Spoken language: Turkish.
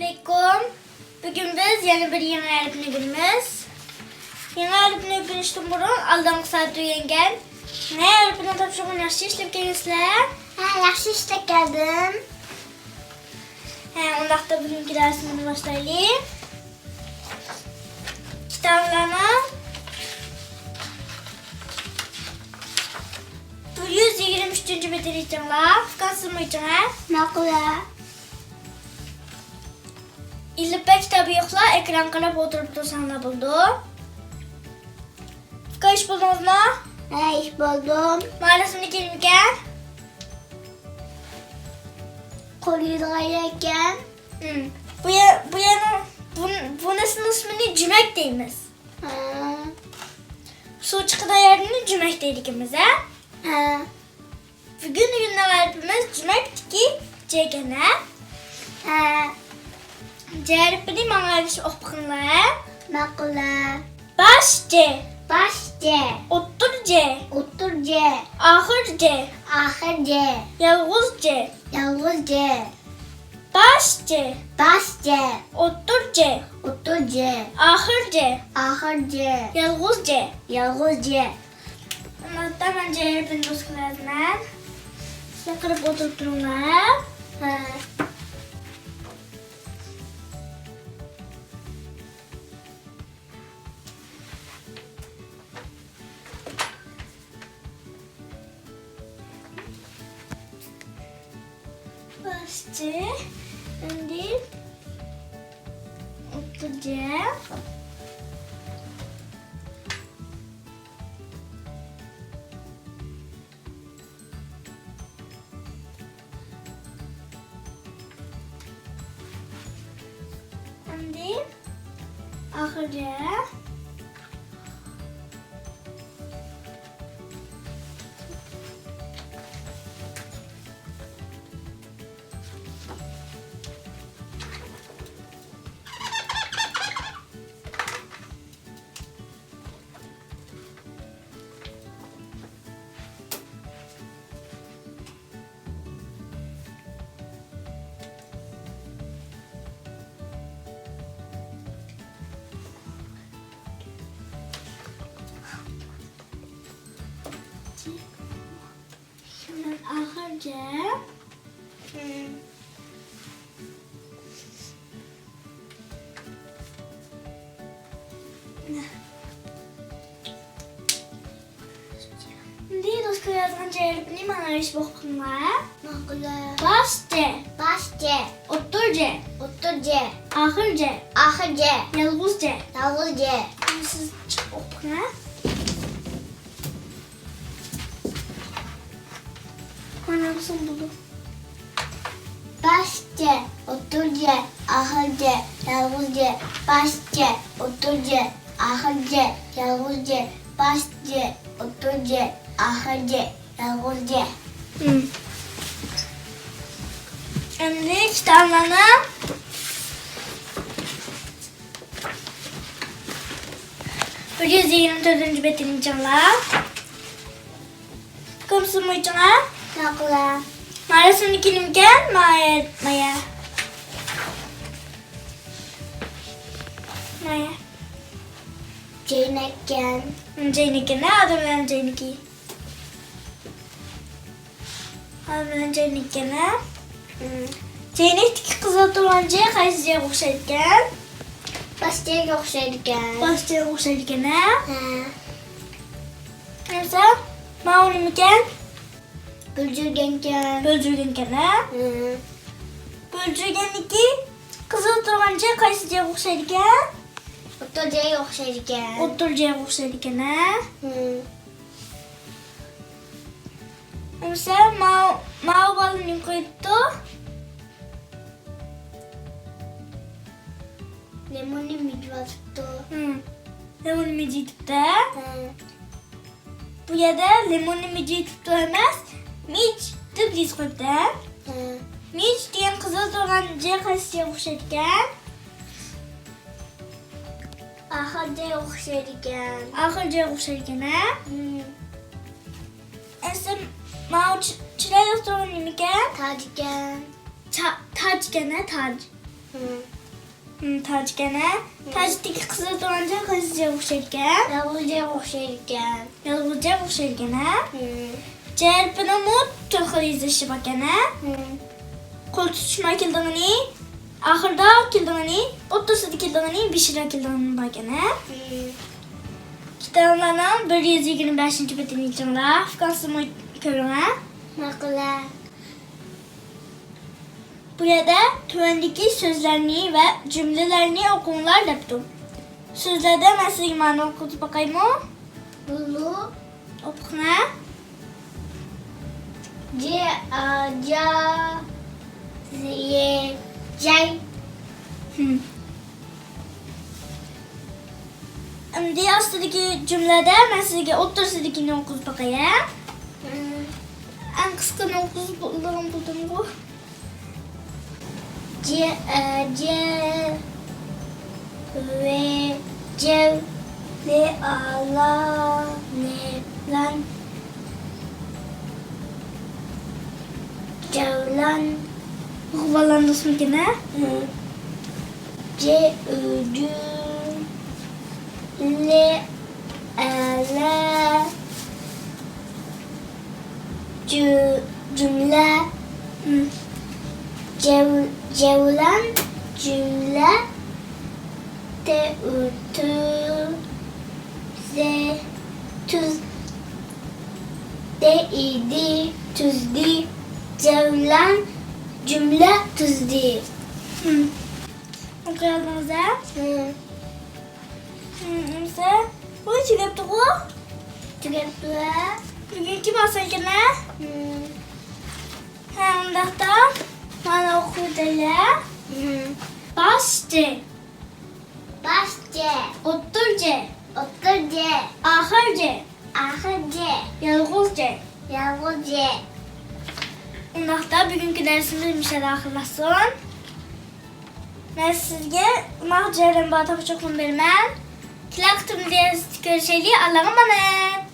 Selamünaleyküm. Bugün biz yeni bir yeni öğretmen günümüz. Yeni öğretmen günü işte burun aldığım saat uyangan. Ne öğretmen topşuğun yaxşı işlep gelmişler? Yaxşı işlep geldim. Ondaqda bugünkü dersimizi başlayalım. Kitaplarına 123. bitireceğimler. Kasılmayacağım. Maqula. İllipek kitabı yokla ekran qarab oturup dursanlar buldu. Kaç buldunuz mu? İş buldum. Maalesef kelimiken. Kolidayken. Bu nesinin ismini cümek deyimiz. Su çıkıda yerini cümek dedik ikimiz he. Bugün öğretmenimiz cümek ki cegene. Cerpini mağarış okuyanlar. Maqula. Baş C. Baş C. Otur C. Otur C. Ahır C. Ahır C. Yalğız C. Yalğız C. Baş C. Baş C. Otur C. Otur C. Ahır C. Ahır C. Yalğız C. Yalğız C. Hatta ben cerpini dostlarına. Size kırıp oturup durumlar. Başçı, öndür, oturacağım. Öndür, ahıracağım. Şimdi ahıracağım. Şimdi dostlar yazgan cerpini manarış bakımlar. Maqula. Baş C. Baş C. Otur C. Otur C. Ahır C. Ahır C. Yalğız C. Yalğız C. Şimdi siz çık okuna. Bana nasıl buldu? Baş C. Otur C. Ahır C. Yalğız C. Baş C. Otur C. Ahır C. Yalğız C. Baş C. Otur C. Ahır C. Yalğız C. Şimdi kitaplarına bir 124. bitireceğimler. Kumsun muyduğuna? Maqula. Maalesef kelimken Maya. Ceynekken. Ceyniki ne adı bilen Ceyniki? Adı bilen Ceyniki ne? Ceynik kızı tulancıya kaysıya okşayırken. Baş C'ye oxşayırken. Başçıya okşayırken ne? Hə. Neyse, mağulimiken Bülcürgenken. bölcürgenken ne? Hı. Bölcürgeniki kızı tulancıya kaysıya okşayırken. Otur C'ye oxşayırken. Oturcuya okşayırken ne? Hı. Mesela mağu balını koydu. Lemoni midva tuttu. Lemon mici tuttu. Hı. Bu yerde lemon mici tuttu emez. Mic tıp diz koydu. Hı. Mic diyen kızıl tulancıya kaysıya okşayırken. Ahır C'ye oxşayırken. Ahırcuya okşayırken ne? Hı. Ese mağu çilay oturun imiken. Taciken. Tac gene tac. Tac gene. Tacdaki kızıl doğanca kızıca okşayırken. Yavuzca okşayırken. Yalgızca okşayır gene. Cerpine mut tırkıl izleşi bak gene. Kol tutuşma kildığını, ahırda kildığını, otursa kildığını, bişire kildığını bak gene. Kitablardan 125. betini içinde Afganistan körüne. Makla. Burada tüvendeki sözlerini ve cümlelerini okumlar yaptım. Sözlerde nasıl imanı okudu bakayım o? Bulu. Okuna. C A ca ziye cay. Şimdi aslındaki cümlede mesela otursadakini okudu bakayım. En kıskını okudu buldum bu. C A C ve cev le ala ne lan cevlan Okuvalarında sümkene. C Ü le ala cümle cevlan cümle te ütü ze tüz de idi tüzdi cevlan cümle tüzdi. Okuyalım da. Mesela bu için yaptık o. Tükettiğe Bugünkü bahsedene. Hem da bana okuduyla. Başçı, başçe oturcu, oturce ahırcı, ahırce yalgızcı. yavruce Ondaqda bugünkü dərsimiz müşədə axırlasın. Mən sizə Mahcərəm Batapı çoxun vermən. Tilak tüm görüşəli. Allah'a emanet.